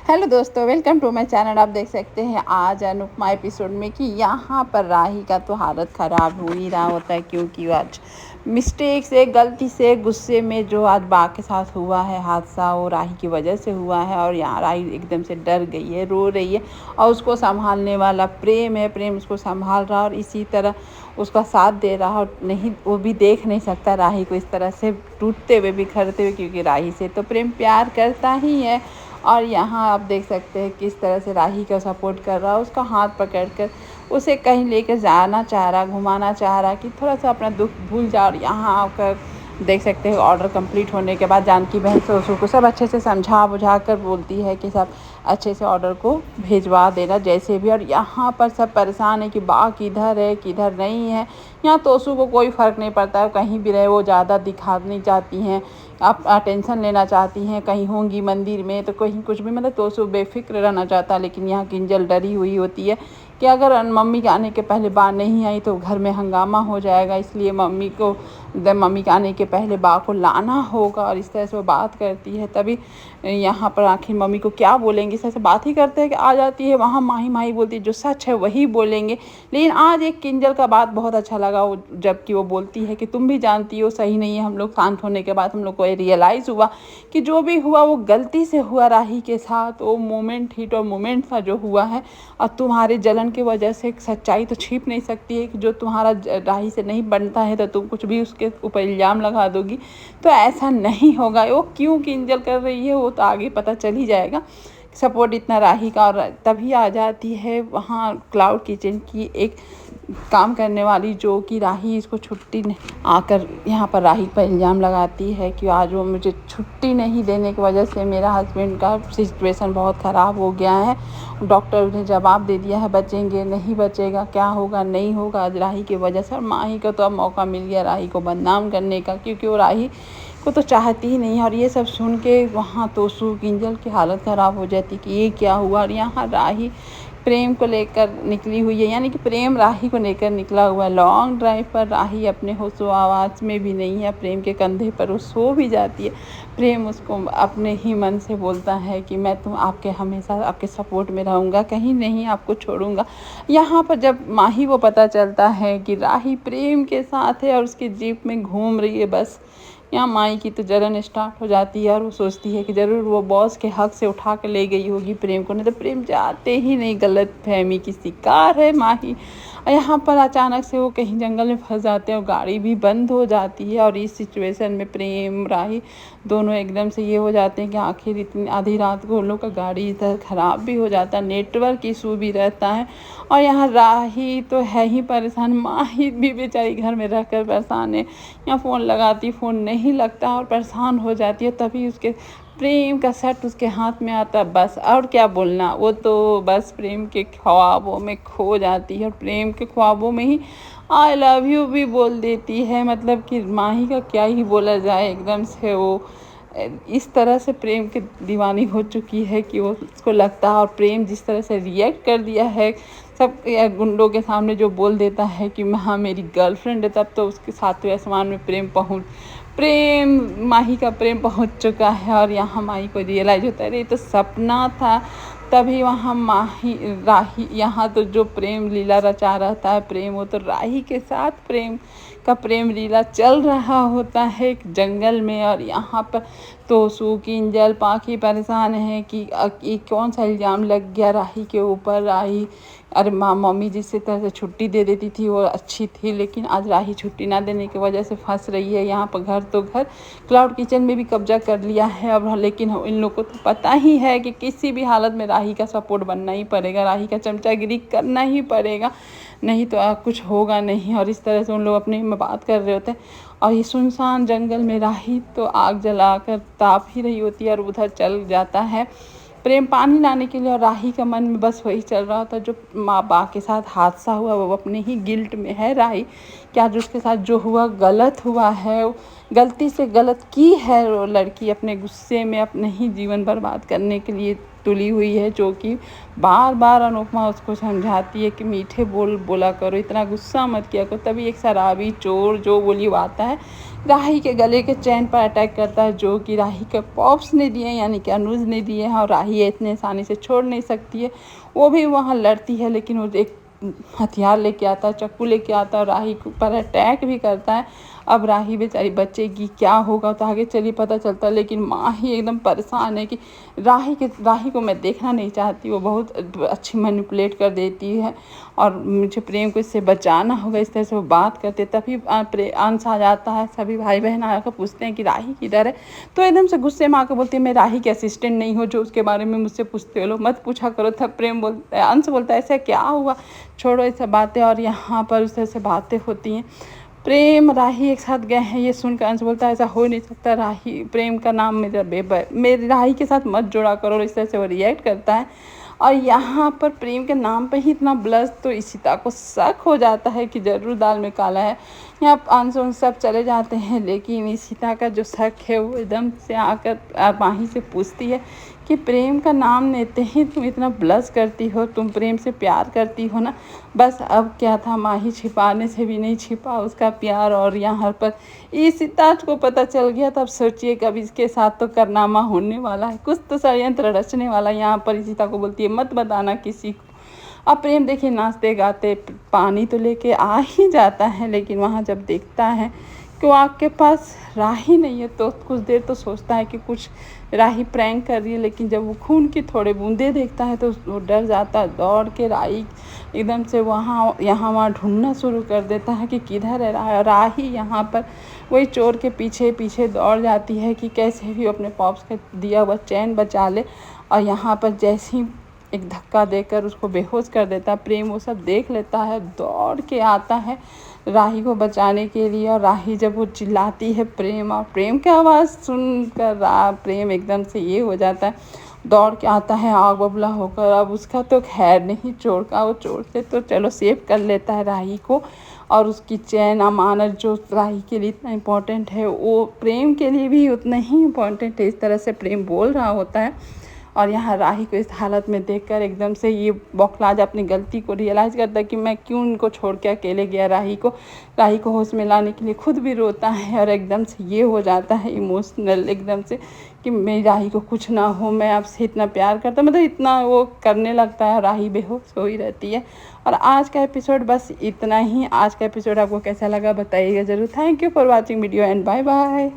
Hello दोस्तों, welcome to my channel. आप देख सकते हैं आज अनुपमा एपिसोड में कि यहाँ पर राही का तो हालत ख़राब हो ही रहा होता है, क्योंकि आज मिस्टेक से, गलती से, गुस्से में जो आज बा के साथ हुआ है हादसा, वो राही की वजह से हुआ है। और यहाँ राही एकदम से डर गई है, रो रही है, और उसको संभालने वाला प्रेम है। प्रेम उसको संभाल रहा और इसी तरह उसका साथ दे रहा। और नहीं, वो भी देख नहीं सकता राही को इस तरह से टूटते हुए, बिखरते हुए, क्योंकि राही से तो प्रेम प्यार करता ही है। और यहाँ आप देख सकते हैं किस तरह से राही का सपोर्ट कर रहा है, उसका हाथ पकड़कर उसे कहीं लेकर जाना चाह रहा, घुमाना चाह रहा कि थोड़ा सा अपना दुख भूल जाओ। और यहाँ आकर देख सकते हैं ऑर्डर कंप्लीट होने के बाद जानकी बहन ससुर को सब अच्छे से समझा बुझा कर बोलती है कि सब अच्छे से ऑर्डर को भिजवा देना जैसे भी। और यहाँ पर सब परेशान है कि बा किधर है, किधर नहीं है। यहाँ तोसू को कोई फ़र्क नहीं पड़ता है, कहीं भी रहे, वो ज़्यादा दिखानी चाहती हैं, आप अटेंशन लेना चाहती हैं, कहीं होंगी मंदिर में तो कहीं कुछ भी, मतलब तोसू बेफिक्र रहना चाहता है। लेकिन यहाँ किंजल डरी हुई होती है कि अगर मम्मी के आने के पहले बा नहीं आई तो घर में हंगामा हो जाएगा, इसलिए मम्मी के आने के पहले बा को लाना होगा। और इस तरह से वो बात करती है। तभी यहाँ पर आखिर मम्मी को क्या बोलेंगे, इस तरह से बात ही करते हैं कि आ जाती है वहाँ माही माही बोलती है, जो सच है वही बोलेंगे। लेकिन आज एक किंजल का बात बहुत अच्छा लगा, वो जबकि वो बोलती है कि तुम भी जानती हो सही नहीं है। हम लोग शांत होने के बाद हम लोग को रियलाइज़ हुआ कि जो भी हुआ वो गलती से हुआ राही के साथ। वो मोमेंट हिट और मोमेंट था जो हुआ है, और तुम्हारे जलन की वजह से सच्चाई तो छिप नहीं सकती है कि जो तुम्हारा राही से नहीं बनता है तो तुम कुछ भी उसके ऊपर इल्ज़ाम लगा दोगी, तो ऐसा नहीं होगा। वो क्यों किंजल कर रही है वो तो आगे पता चल ही जाएगा। सपोर्ट इतना राही का। और तभी आ जाती है वहाँ क्लाउड किचन की एक काम करने वाली, जो कि राही इसको छुट्टी आकर यहाँ पर राही पर इल्ज़ाम लगाती है कि आज वो मुझे छुट्टी नहीं देने की वजह से मेरा हस्बैंड का सिचुएशन बहुत ख़राब हो गया है। डॉक्टर ने जवाब दे दिया है, बचेंगे नहीं बचेगा, क्या होगा नहीं होगा, आज राही की वजह से। और माही को तो अब मौका मिल गया राही को बदनाम करने का, क्योंकि वो राही को तो चाहती ही नहीं है। और ये सब सुन के वहाँ तोसू किंजल की हालत ख़राब हो जाती कि ये क्या हुआ। और यहाँ राही प्रेम को लेकर निकली हुई है, यानी कि प्रेम राही को लेकर निकला हुआ है। लॉन्ग ड्राइव पर राही अपने होशो आवाज़ में भी नहीं है, प्रेम के कंधे पर वो सो भी जाती है। प्रेम उसको अपने ही मन से बोलता है कि मैं आपके हमेशा आपके सपोर्ट में रहूँगा, कहीं नहीं आपको छोड़ूंगा। यहाँ पर जब माही को पता चलता है कि राही प्रेम के साथ है और उसकी जीप में घूम रही है, बस यहाँ माई की तो जलन स्टार्ट हो जाती है। और वो सोचती है कि ज़रूर वो बॉस के हक से उठा के ले गई होगी प्रेम को, नहीं तो प्रेम जाते ही नहीं, गलत फहमी की शिकार है माही। और यहाँ पर अचानक से वो कहीं जंगल में फंस जाते हैं और गाड़ी भी बंद हो जाती है। और इस सिचुएशन में प्रेम राही दोनों एकदम से ये हो जाते हैं कि आखिर इतनी आधी रात को उन लोग का गाड़ी इधर ख़राब भी हो जाता है, नेटवर्क इशू भी रहता है। और यहाँ राही तो है ही परेशान, माही भी बेचारी घर में रहकर परेशान है। यहाँ फ़ोन लगाती, फ़ोन नहीं लगता और परेशान हो जाती है। तभी उसके प्रेम का सेट उसके हाथ में आता है, बस और क्या बोलना, वो तो बस प्रेम के ख्वाबों में खो जाती है। और प्रेम के ख्वाबों में ही आई लव यू भी बोल देती है। मतलब कि माही का क्या ही बोला जाए, एकदम से वो इस तरह से प्रेम की दीवानी हो चुकी है कि वो उसको लगता है। और प्रेम जिस तरह से रिएक्ट कर दिया है सब गुंडों के सामने, जो बोल देता है कि हाँ मेरी गर्लफ्रेंड है, तब तो उसके सातवें आसमान में प्रेम माही का प्रेम पहुंच चुका है। और यहाँ माही को रियलाइज होता है, अरे ये तो सपना था। तभी वहाँ माही राही, यहाँ तो जो प्रेम लीला रचा रहता है प्रेम, वो तो राही के साथ प्रेम का प्रेम लीला चल रहा होता है एक जंगल में। और यहाँ पर तोसू किंजल पाखी परेशान है कि ये कौन सा इल्ज़ाम लग गया राही के ऊपर। राही, अरे मम्मी जिस तरह से छुट्टी दे देती थी वो अच्छी थी, लेकिन आज राही छुट्टी ना देने की वजह से फंस रही है। यहाँ पर घर तो घर, क्लाउड किचन में भी कब्जा कर लिया है अब। लेकिन इन लोग को तो पता ही है कि किसी भी हालत में राही का सपोर्ट बनना ही पड़ेगा, राही का चमचागिरी करना ही पड़ेगा, नहीं तो कुछ होगा नहीं। और इस तरह से उन लोग अपने में बात कर रहे होते हैं। और ये सुनसान जंगल में राही तो आग जलाकर ताप ही रही होती है और उधर चल जाता है प्रेम पानी लाने के लिए। और राही का मन में बस वही चल रहा था, जो माँ बा के साथ हादसा हुआ वो अपने ही गिल्ट में है राही, क्या जो उसके साथ जो हुआ गलत हुआ है, गलती से गलत की है वो लड़की, अपने गुस्से में अपने ही जीवन बर्बाद करने के लिए तुली हुई है। जो कि बार बार अनुपमा उसको समझाती है कि मीठे बोल बोला करो, इतना गुस्सा मत किया करो। तभी एक शराबी चोर जो बोली वो आता है राही के गले के चैन पर अटैक करता है, जो कि राही के पॉप्स ने दिए यानी कि अनुज ने दिए हैं, और राही इतने आसानी से छोड़ नहीं सकती है। वो भी वहाँ लड़ती है, लेकिन वो एक हथियार लेके आता है, चाकू लेके आता है और राही के ऊपर अटैक भी करता है। अब राही बेचारी बचेगी, क्या होगा तो आगे चलिए पता चलता है। लेकिन माँ ही एकदम परेशान है कि राही को मैं देखना नहीं चाहती, वो बहुत अच्छी मैनिपुलेट कर देती है और मुझे प्रेम को इससे बचाना होगा, इस तरह से वो बात करते। तभी अंश आ जाता है, सभी भाई बहन आकर पूछते हैं कि राही किधर है। तो एकदम से गुस्से में आकर बोलती है, मैं राही के असिस्टेंट नहीं हूँ जो उसके बारे में मुझसे पूछते हो, लोग मत पूछा करो। तब प्रेम बोलता है, अंश बोलता है, ऐसा क्या हुआ, छोड़ो ये सब बातें। और यहाँ पर उस तरह से बातें होती हैं। प्रेम राही एक साथ गए हैं, ये सुनकर अंश बोलता है, ऐसा हो नहीं सकता, राही प्रेम का नाम मेरी राही के साथ मत जोड़ा करो। इस तरह से वो रिएक्ट करता है। और यहाँ पर प्रेम के नाम पे ही इतना ब्लश, तो इशिता को शक हो जाता है कि ज़रूर दाल में काला है। यहाँ अंश उन सब चले जाते हैं, लेकिन इशिता का जो शक है वो एकदम से आकर माही से पूछती है कि प्रेम का नाम लेते ही तुम इतना ब्लश करती हो, तुम प्रेम से प्यार करती हो ना। बस अब क्या था, माही छिपाने से भी नहीं छिपा उसका प्यार। और यहाँ पर इशिता को पता चल गया। तब सोचिए कब इसके साथ तो कारनामा होने वाला है, कुछ तो षड्यंत्र रचने वाला है। यहाँ पर इशिता को बोलती है, मत बताना किसी को। अब प्रेम देखिए नाचते गाते पानी तो लेके आ ही जाता है, लेकिन वहाँ जब देखता है कि वो आग के पास राही नहीं है, तो कुछ देर तो सोचता है कि कुछ राही प्रैंक कर रही है। लेकिन जब वो खून की थोड़े बूंदे देखता है तो वो डर जाता है। दौड़ के राही एकदम से वहाँ ढूंढना शुरू कर देता है कि किधर है राही। यहाँ पर वही चोर के पीछे पीछे दौड़ जाती है कि कैसे भी अपने पॉप्स का दिया हुआ चैन बचा ले। और यहाँ पर जैसे ही एक धक्का देकर उसको बेहोश कर देता है। प्रेम वो सब देख लेता है, दौड़ के आता है राही को बचाने के लिए। और राही जब वो चिल्लाती है प्रेम, और प्रेम की आवाज़ सुनकर प्रेम एकदम से ये हो जाता है, दौड़ के आता है आग बबूला होकर। अब उसका तो खैर नहीं चोर का, वो चोर से तो चलो सेव कर लेता है राही को। और उसकी चैन अमानत जो राही के लिए इतना इम्पोर्टेंट है, वो प्रेम के लिए भी उतना ही इम्पोर्टेंट है। इस तरह से प्रेम बोल रहा होता है। और यहाँ राही को इस हालत में देखकर एकदम से ये बौखलाज अपनी गलती को रियलाइज़ करता है कि मैं क्यों उनको छोड़ के अकेले गया। राही को होश में लाने के लिए खुद भी रोता है और एकदम से ये हो जाता है इमोशनल एकदम से कि मेरी राही को कुछ ना हो, मैं आपसे इतना प्यार करता, मतलब इतना वो करने लगता है। राही बेहोश हो ही रहती है। और आज का एपिसोड बस इतना ही। आज का एपिसोड आपको कैसा लगा बताइएगा ज़रूर। Thank you for watching video and bye bye.